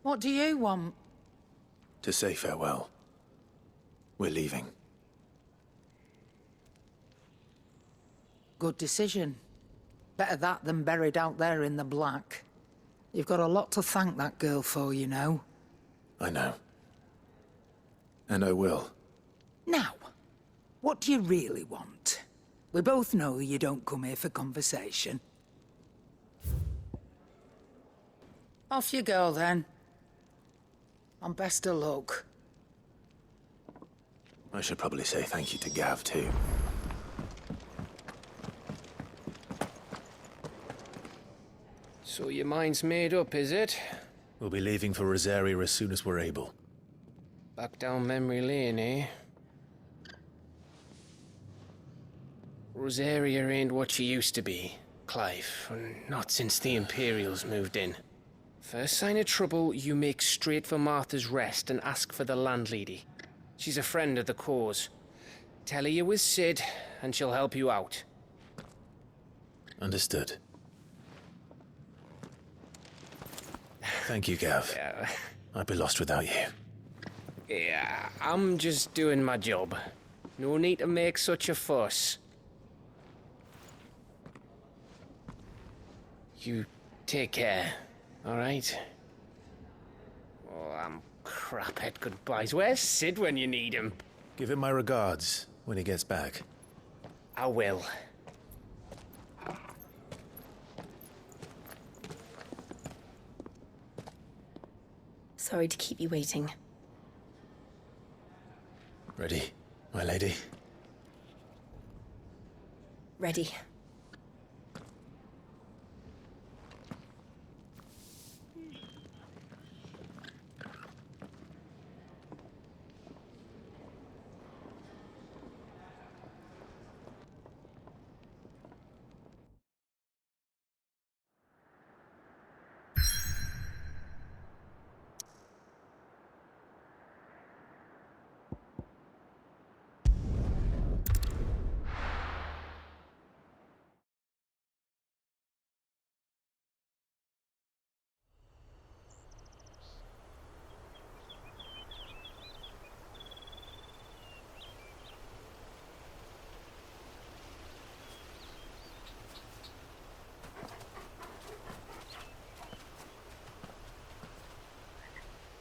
What do you want? To say farewell. We're leaving. Good decision. Better that than buried out there in the black. You've got a lot to thank that girl for, you know. I know. And I will. Now, what do you really want? We both know you don't come here for conversation. Off you go, then. And best of luck. I should probably say thank you to Gav, too. So your mind's made up, is it? We'll be leaving for Rosaria as soon as we're able. Back down memory lane, eh? Rosaria ain't what she used to be, Clive. Not since the Imperials moved in. First sign of trouble, you make straight for Martha's Rest and ask for the landlady. She's a friend of the cause. Tell her you're with Sid, and she'll help you out. Understood. Thank you, Gav. Yeah. I'd be lost without you. Yeah, I'm just doing my job. No need to make such a fuss. You take care, all right? Oh, I'm crap at goodbyes. Where's Sid when you need him? Give him my regards when he gets back. I will. Sorry to keep you waiting. Ready, my lady? Ready.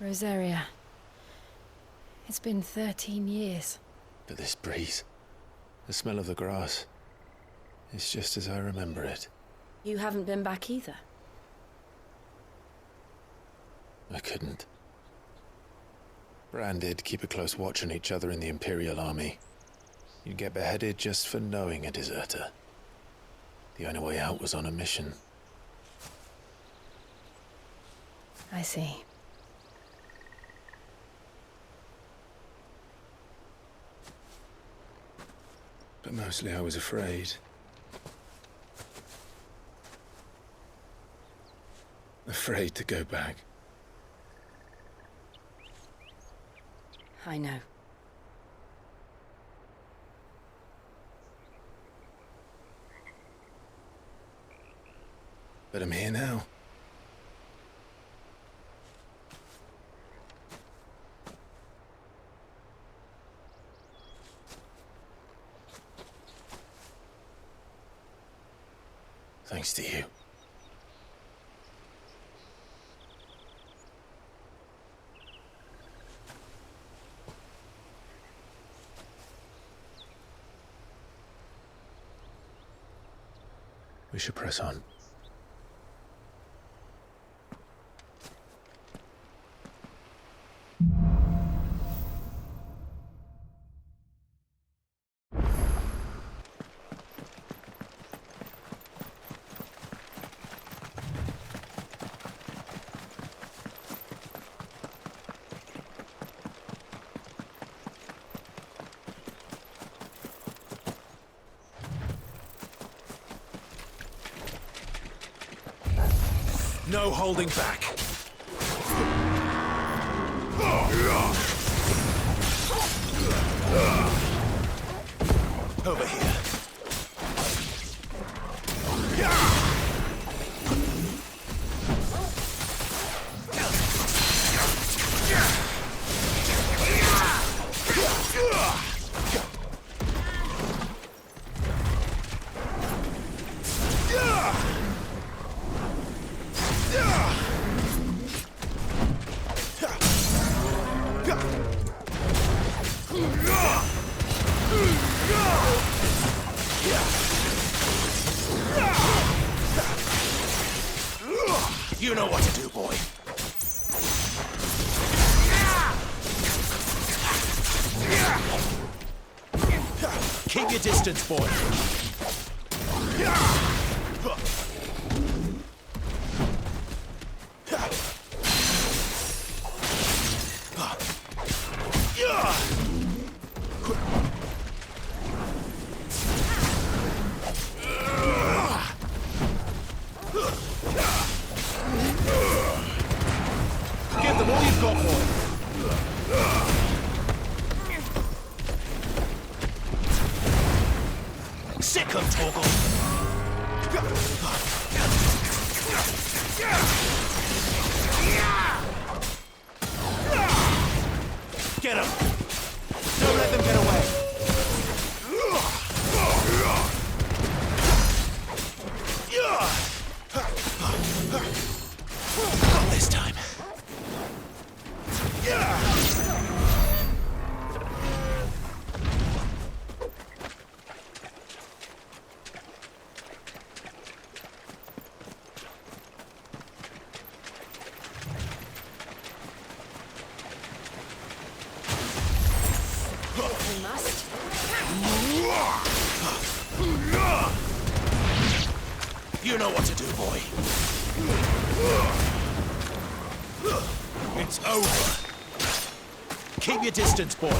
Rosaria. It's been 13 years. But this breeze, the smell of the grass, it's just as I remember it. You haven't been back either. I couldn't. Bran did keep a close watch on each other in the Imperial Army. You'd get beheaded just for knowing a deserter. The only way out was on a mission. I see. But mostly I was afraid. Afraid to go back. I know. But I'm here now. Thanks to you. We should press on. No holding back. Over here. You know what to do, boy. Keep your distance, boy. Give them all you've got, boy. Sick of Torgal. Get him. Don't let them get away. Not this time. We must. You know what to do, boy. It's over. Keep your distance, boy.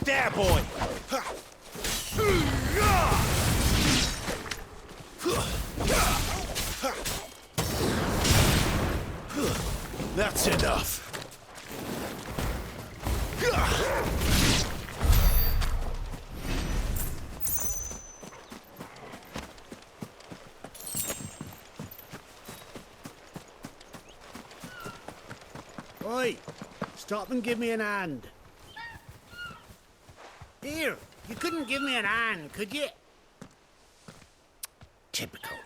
There, boy! That's enough. Oi! Stop and give me an hand. Here, you couldn't give me an hand, could you? Typical.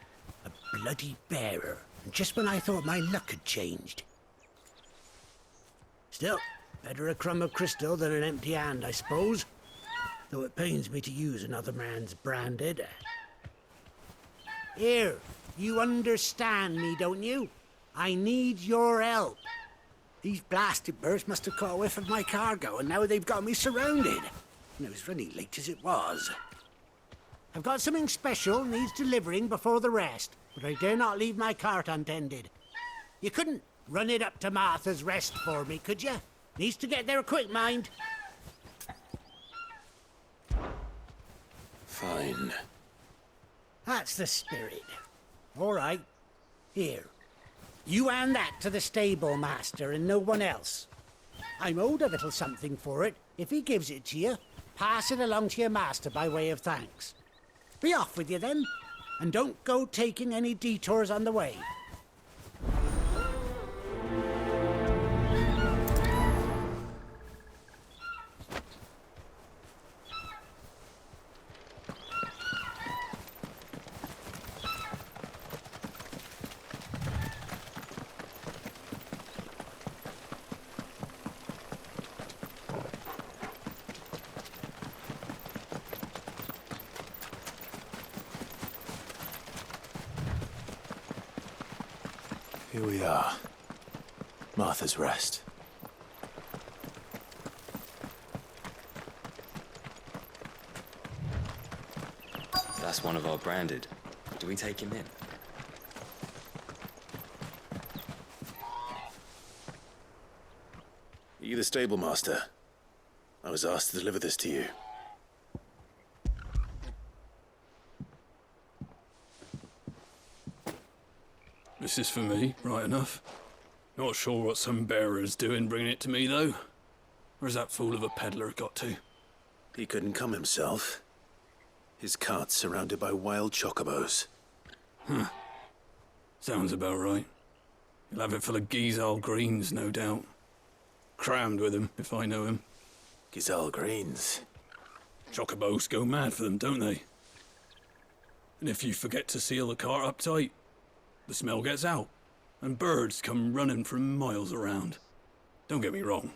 A bloody bearer. And just when I thought my luck had changed. Still, better a crumb of crystal than an empty hand, I suppose. Though it pains me to use another man's branded. Here, you understand me, don't you? I need your help. These blasted birds must have caught a whiff of my cargo, and now they've got me surrounded. And it was running late as it was. I've got something special needs delivering before the rest, but I dare not leave my cart untended. You couldn't run it up to Martha's Rest for me, could you? Needs to get there quick, mind. Fine. That's the spirit. All right. Here. You hand that to the stable master and no one else. I'm owed a little something for it. If he gives it to you, pass it along to your master by way of thanks. Be off with you then, and don't go taking any detours on the way. Here we are. Martha's Rest. That's one of our branded. Do we take him in? Are you the stable master? I was asked to deliver this to you. This is for me, right enough. Not sure what some bearer's doing bringing it to me, though. Where's that fool of a peddler got to? He couldn't come himself. His cart's surrounded by wild chocobos. Sounds about right. He'll have it full of Gizal greens, no doubt. Crammed with him, if I know him. Gizal greens. Chocobos go mad for them, don't they? And if you forget to seal the cart up tight, the smell gets out, and birds come running from miles around. Don't get me wrong.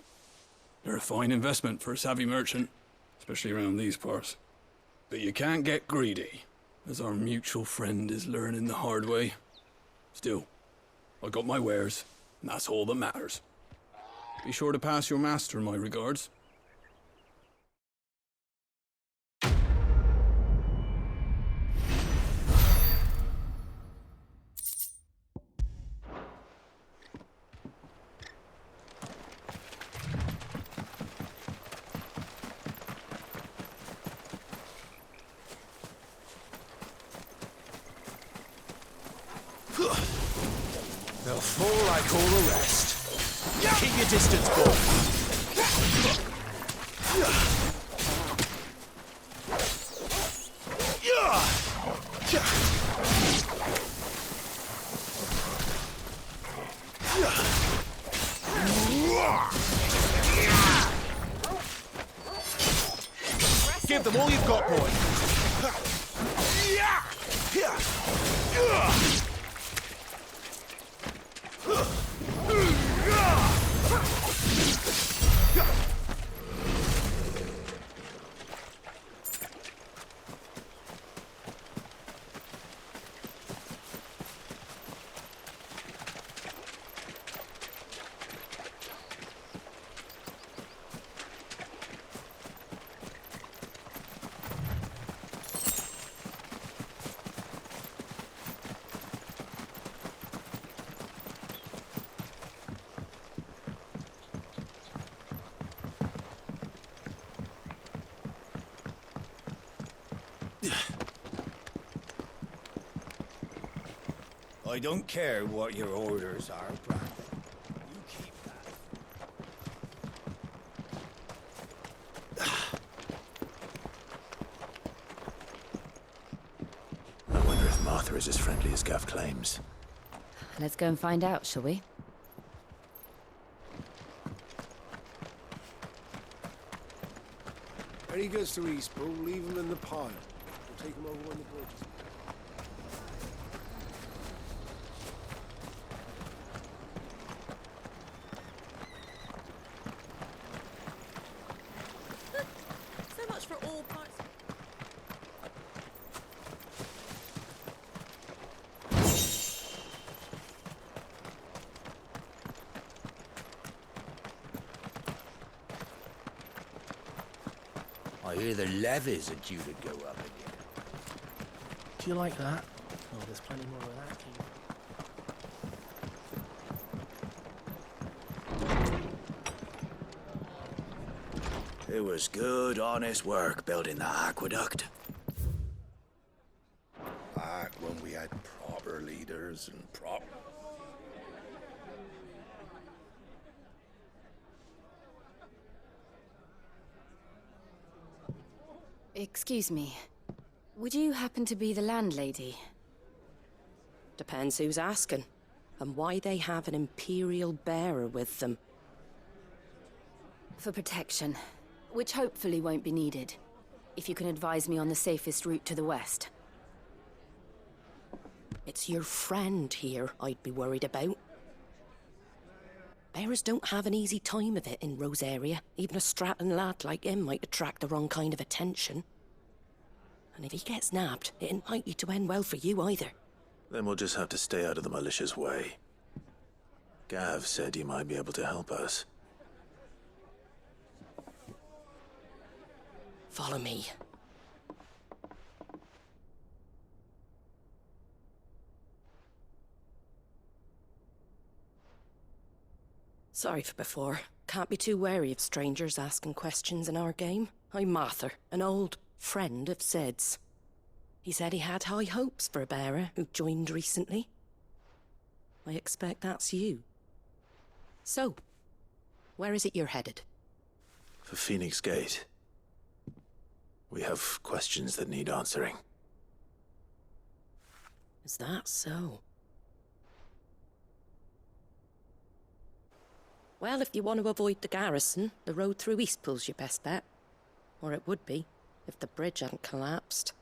They're a fine investment for a savvy merchant, especially around these parts. But you can't get greedy, as our mutual friend is learning the hard way. Still, I got my wares, and that's all that matters. Be sure to pass your master my regards. They'll fall like all the rest. Keep your distance, boy. Give them all you've got, boy. I don't care what your orders are, Brandon. You keep that. I wonder if Martha is as friendly as Gav claims. Let's go and find out, shall we? When he gets to Eastpool, leave him in the pile. We'll take him over when the bridge is... So much for all parts. I hear the levies are due to go up again. Do you like that? Oh, there's plenty more of that. It was good, honest work building the aqueduct. Back when we had proper leaders and Excuse me. Would you happen to be the landlady? Depends who's asking, and why they have an Imperial bearer with them. For protection, which hopefully won't be needed. If you can advise me on the safest route to the west. It's your friend here I'd be worried about. Bearers don't have an easy time of it in Rosaria. Even a Stratton lad like him might attract the wrong kind of attention. And if he gets nabbed, it ain't likely to end well for you either. Then we'll just have to stay out of the malicious way. Gav said he might be able to help us. Follow me. Sorry for before. Can't be too wary of strangers asking questions in our game. I'm Martha, an old friend of Sid's. He said he had high hopes for a bearer who joined recently. I expect that's you. So, where is it you're headed? For Phoenix Gate. We have questions that need answering. Is that so? Well, if you want to avoid the garrison, the road through Eastpool's your best bet. Or it would be, if the bridge hadn't collapsed.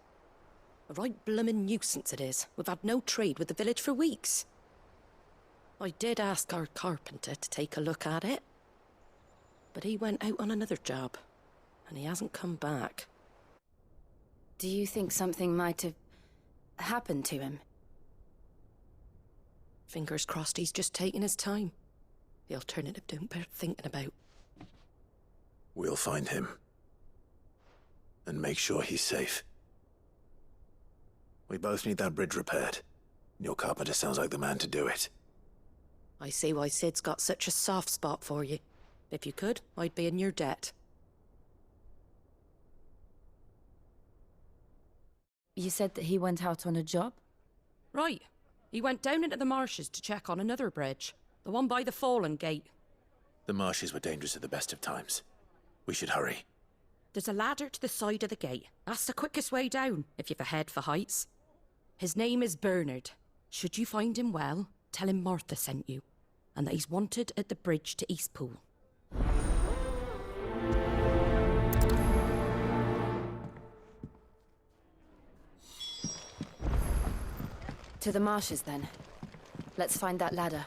A right bloomin' nuisance it is. We've had no trade with the village for weeks. I did ask our carpenter to take a look at it. But he went out on another job, and he hasn't come back. Do you think something might have happened to him? Fingers crossed he's just taking his time. The alternative don't bear thinking about. We'll find him. And make sure he's safe. We both need that bridge repaired. Your carpenter sounds like the man to do it. I see why Sid's got such a soft spot for you. If you could, I'd be in your debt. You said that he went out on a job? Right. He went down into the marshes to check on another bridge. The one by the Fallen Gate. The marshes were dangerous at the best of times. We should hurry. There's a ladder to the side of the gate. That's the quickest way down, if you've a head for heights. His name is Bernard. Should you find him well, tell him Martha sent you, and that he's wanted at the bridge to Eastpool. To the marshes, then. Let's find that ladder.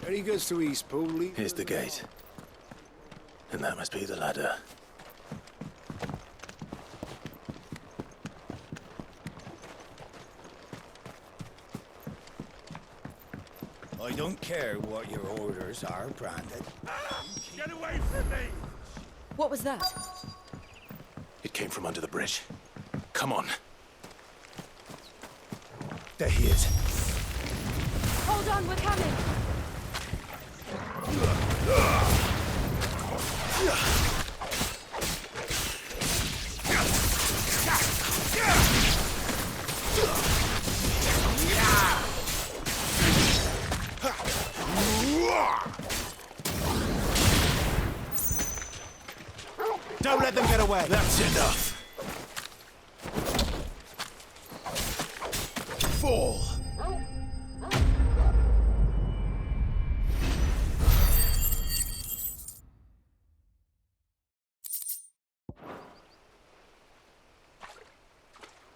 There he goes to Eastpool. Here's the gate. And that must be the ladder. I don't care what your orders are, Brandon. Get away from me! What was that? It came from under the bridge. Come on. There he is. Hold on, we're coming! Don't let them get away! That's enough. Fall.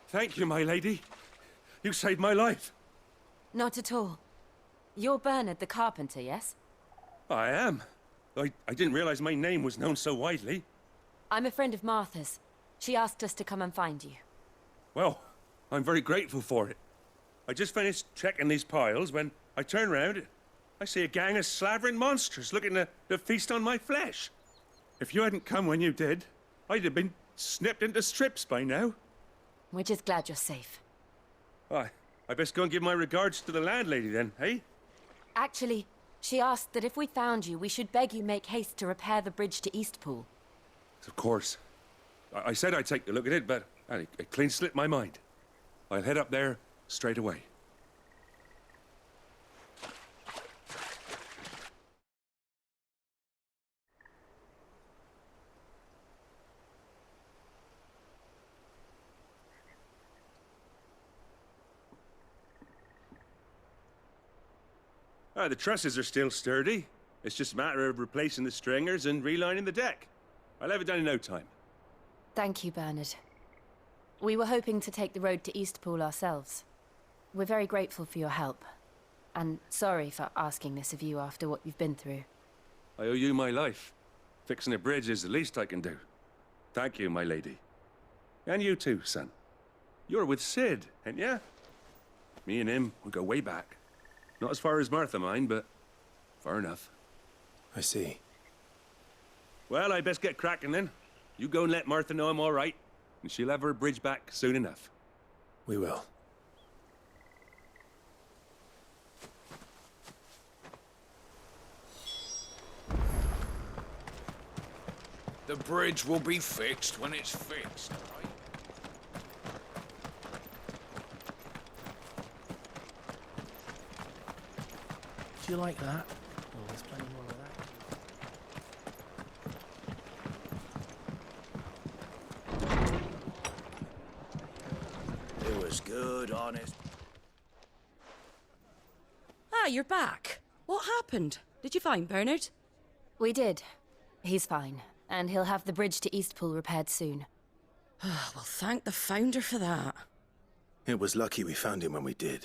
Thank you, my lady. You saved my life. Not at all. You're Bernard the carpenter, yes? I am. I didn't realize my name was known so widely. I'm a friend of Martha's. She asked us to come and find you. Well, I'm very grateful for it. I just finished checking these piles when I turn round. I see a gang of slavering monsters looking to feast on my flesh. If you hadn't come when you did, I'd have been snipped into strips by now. We're just glad you're safe. I best go and give my regards to the landlady then, eh? Actually, she asked that if we found you, we should beg you make haste to repair the bridge to Eastpool. Of course. I said I'd take a look at it, but it clean slipped my mind. I'll head up there straight away. The trusses are still sturdy. It's just a matter of replacing the stringers and relining the deck. I'll have it done in no time. Thank you, Bernard. We were hoping to take the road to Eastpool ourselves. We're very grateful for your help. And sorry for asking this of you after what you've been through. I owe you my life. Fixing a bridge is the least I can do. Thank you, my lady. And you too, son. You're with Sid, ain't ya? Me and him, we go way back. Not as far as Martha, mind, but far enough. I see. Well, I best get cracking then. You go and let Martha know I'm all right, and she'll have her bridge back soon enough. We will. The bridge will be fixed when it's fixed, all right? Do you like that? Oh, there's plenty more of that. Just good, honest. Ah, you're back. What happened? Did you find Bernard? We did. He's fine, and he'll have the bridge to Eastpool repaired soon. Well, thank the Founder for that. It was lucky we found him when we did.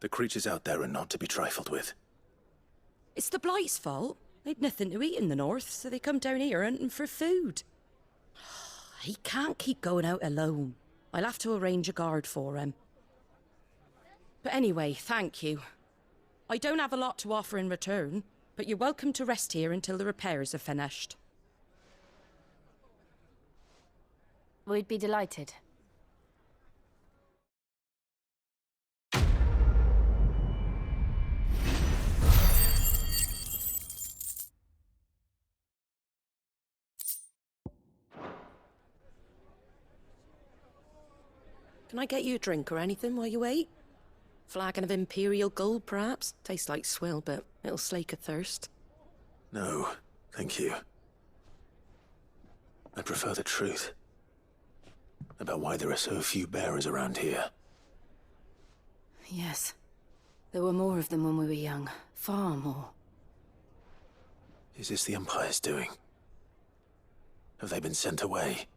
The creatures out there are not to be trifled with. It's the Blight's fault. They'd nothing to eat in the north, so they come down here hunting for food. He can't keep going out alone. I'll have to arrange a guard for him. But anyway, thank you. I don't have a lot to offer in return, but you're welcome to rest here until the repairs are finished. We'd be delighted. Can I get you a drink or anything while you wait? Flagon of Imperial Gold, perhaps? Tastes like swill, but it'll slake a thirst. No, thank you. I prefer the truth. About why there are so few bearers around here. Yes. There were more of them when we were young. Far more. Is this the Empire's doing? Have they been sent away?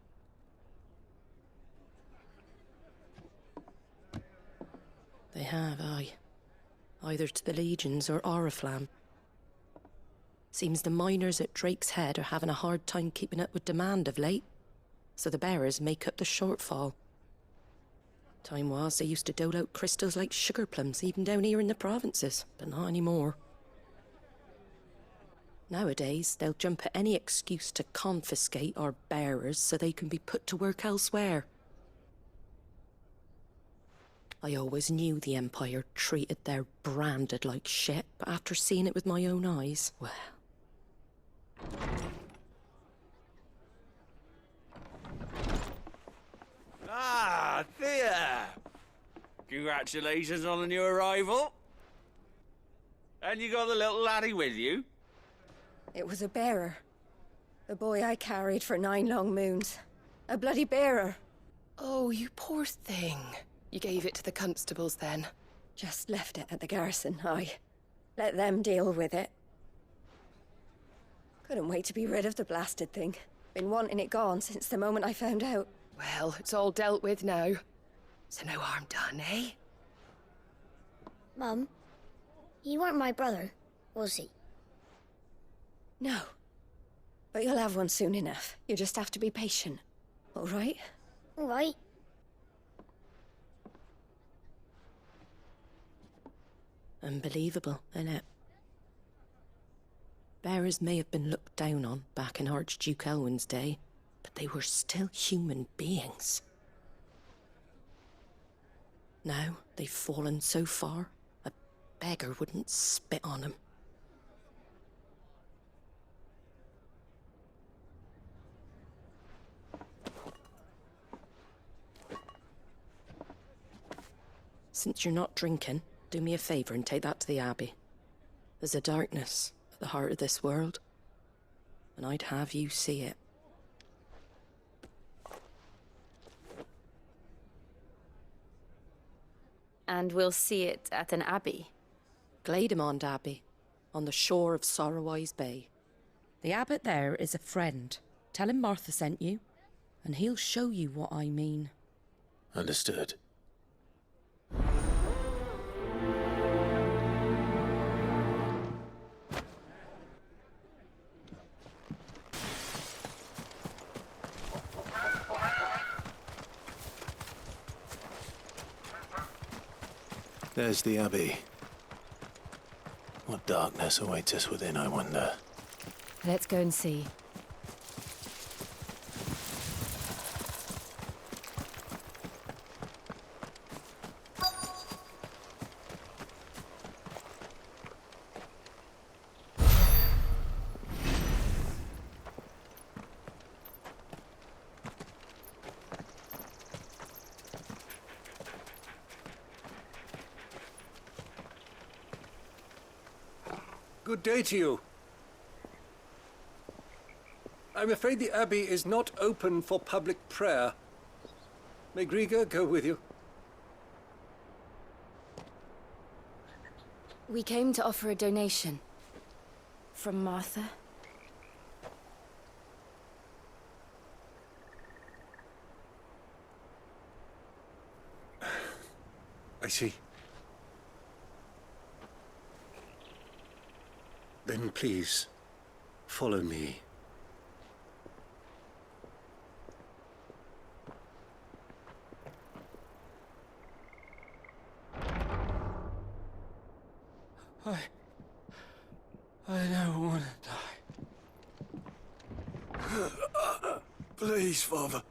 They have, aye. Either to the Legions or Oriflamme. Seems the miners at Drake's Head are having a hard time keeping up with demand of late, so the bearers make up the shortfall. Time was they used to dole out crystals like sugar plums even down here in the provinces, but not anymore. Nowadays, they'll jump at any excuse to confiscate our bearers so they can be put to work elsewhere. I always knew the Empire treated their branded like shit, but after seeing it with my own eyes, well... Ah, Thea! Congratulations on the new arrival. And you got the little laddie with you? It was a bearer. The boy I carried for 9 long moons. A bloody bearer. Oh, you poor thing. You gave it to the constables then? Just left it at the garrison, aye. Let them deal with it. Couldn't wait to be rid of the blasted thing. Been wanting it gone since the moment I found out. Well, it's all dealt with now. So no harm done, eh? Mum, you weren't my brother, was he? No. But you'll have one soon enough. You just have to be patient. All right? All right. Unbelievable, innit? Bearers may have been looked down on back in Archduke Elwin's day, but they were still human beings. Now they've fallen so far, a beggar wouldn't spit on them. Since you're not drinking, do me a favour and take that to the Abbey. There's a darkness at the heart of this world, and I'd have you see it. And we'll see it at an abbey? Glademond Abbey, on the shore of Sorrowise Bay. The abbot there is a friend. Tell him Martha sent you, and he'll show you what I mean. Understood. There's the Abbey. What darkness awaits us within, I wonder? Let's go and see. Good day to you. I'm afraid the Abbey is not open for public prayer. May Griga go with you? We came to offer a donation. From Martha. I see. Then please, follow me. I don't want to die. Please, Father.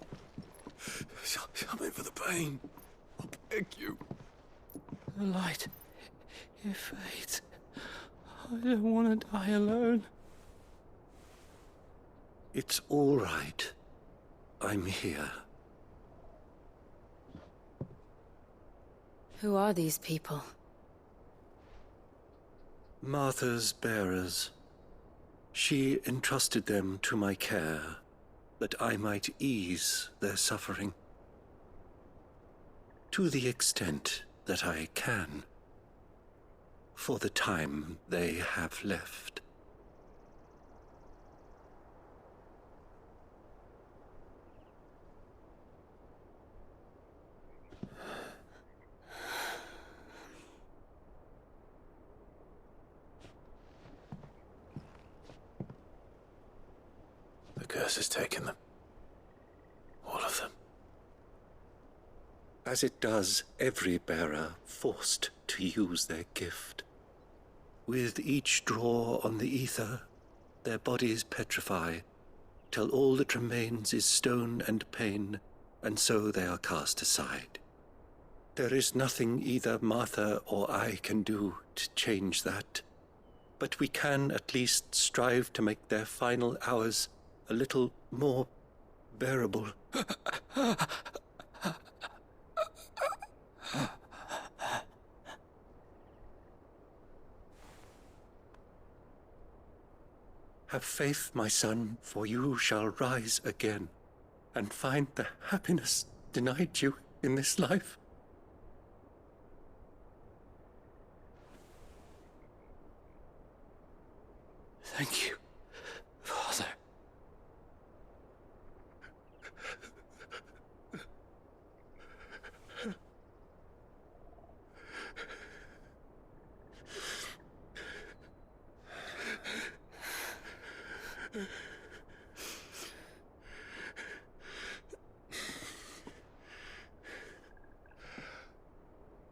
Something for the pain. I beg you. The light, it fades. I don't want to die alone. It's all right. I'm here. Who are these people? Martha's bearers. She entrusted them to my care, that I might ease their suffering. To the extent that I can, for the time they have left. The curse has taken them. All of them. As it does every bearer forced to use their gift. With each draw on the ether, their bodies petrify, till all that remains is stone and pain, and so they are cast aside. There is nothing either Martha or I can do to change that, but we can at least strive to make their final hours a little more bearable. Have faith, my son, for you shall rise again, and find the happiness denied you in this life. Thank you, Father.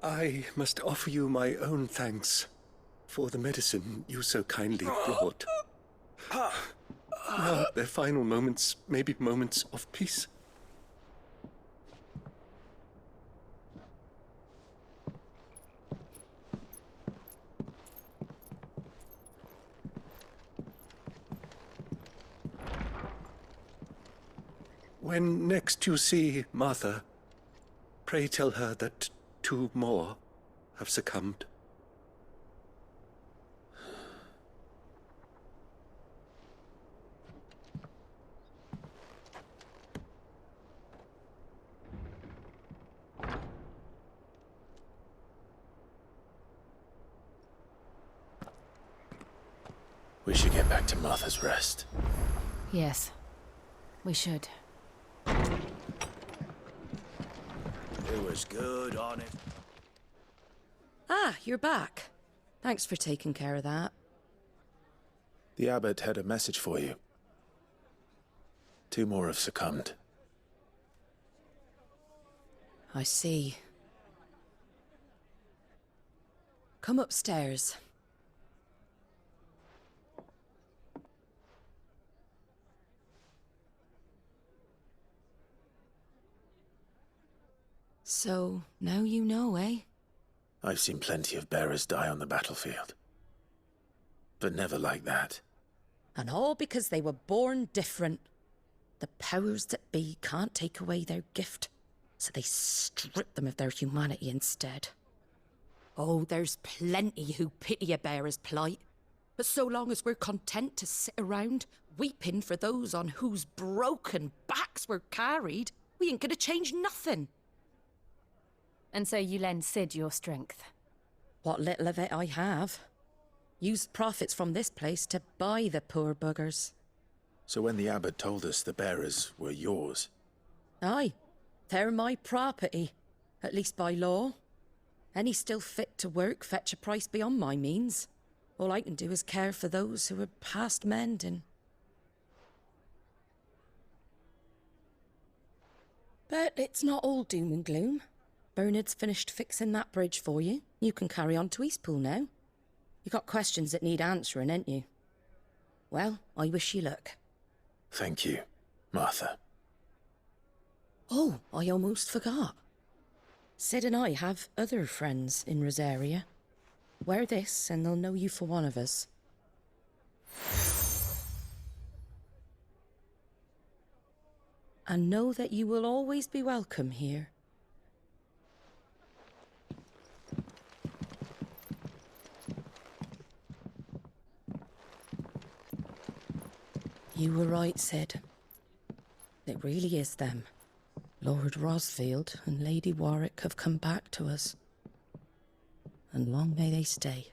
I must offer you my own thanks for the medicine you so kindly brought. Now, their final moments may be moments of peace. When next you see Martha, pray tell her that 2 more have succumbed. We should get back to Martha's Rest. Yes, we should. It was good, honest. Ah, you're back. Thanks for taking care of that. The abbot had a message for you. 2 more have succumbed. I see. Come upstairs. So, now you know, eh? I've seen plenty of bearers die on the battlefield. But never like that. And all because they were born different. The powers that be can't take away their gift, so they strip them of their humanity instead. Oh, there's plenty who pity a bearer's plight. But so long as we're content to sit around, weeping for those on whose broken backs we're carried, we ain't gonna change nothing. And so you lend Sid your strength. What little of it I have. Used profits from this place to buy the poor buggers. So when the abbot told us the bearers were yours... Aye, they're my property, at least by law. Any still fit to work fetch a price beyond my means. All I can do is care for those who are past mending. But it's not all doom and gloom. Bernard's finished fixing that bridge for you. You can carry on to Eastpool now. You got questions that need answering, ain't you? Well, I wish you luck. Thank you, Martha. Oh, I almost forgot. Sid and I have other friends in Rosaria. Wear this and they'll know you for one of us. And know that you will always be welcome here. You were right, Sid. It really is them. Lord Rosfield and Lady Warwick have come back to us. And long may they stay.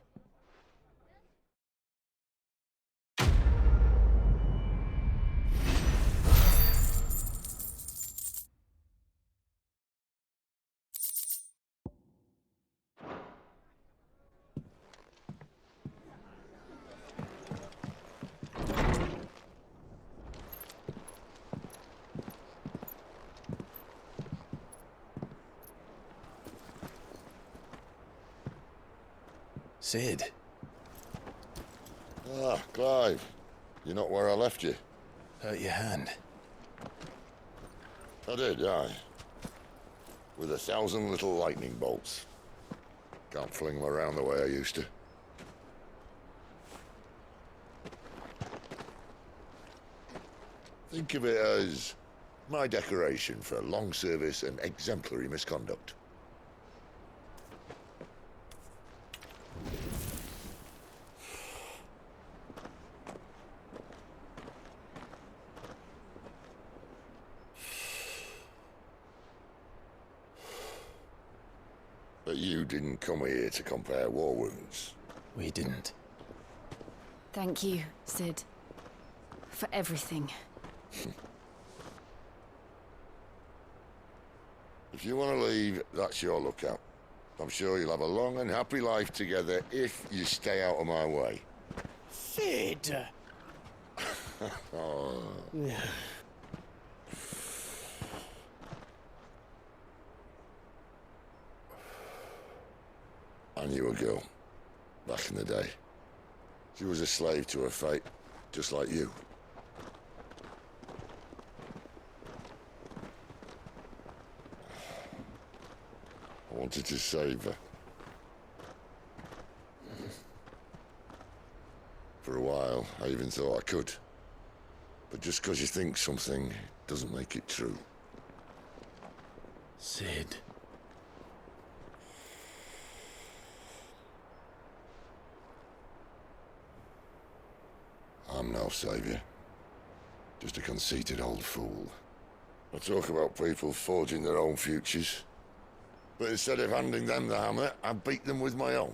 Sid. Ah, Clive. You're not where I left you. Hurt your hand. I did, aye. With 1,000 little lightning bolts. Can't fling them around the way I used to. Think of it as my decoration for long service and exemplary misconduct. But you didn't come here to compare war wounds. We didn't. Thank you, Sid. For everything. If you want to leave, that's your lookout. I'm sure you'll have a long and happy life together if you stay out of my way. Sid! Oh. I knew a girl, back in the day. She was a slave to her fate, just like you. I wanted to save her. For a while, I even thought I could. But just because you think something doesn't make it true. Sid. I'm no savior. Just a conceited old fool. I talk about people forging their own futures. But instead of handing them the hammer, I beat them with my own.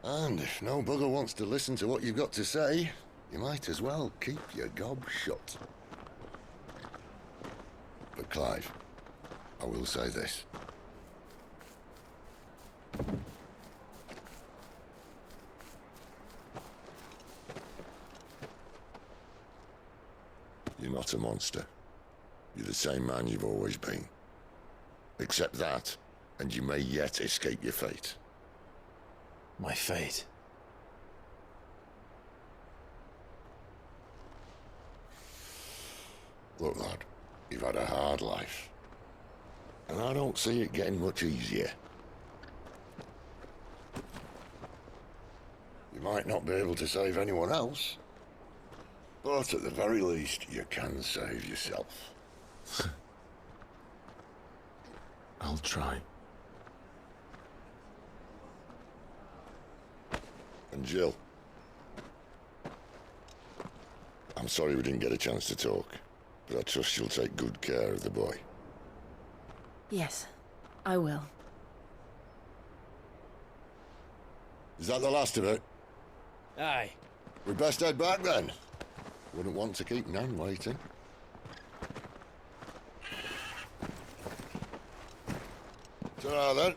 And if no bugger wants to listen to what you've got to say, you might as well keep your gob shut. But Clive, I will say this. You're not a monster. You're the same man you've always been. Accept that, and you may yet escape your fate. My fate? Look, lad, you've had a hard life. And I don't see it getting much easier. You might not be able to save anyone else, but at the very least, you can save yourself. I'll try. And Jill, I'm sorry we didn't get a chance to talk, but I trust you'll take good care of the boy. Yes, I will. Is that the last of it? Aye. We best head back then. Wouldn't want to keep Nan waiting. Ta-ra then.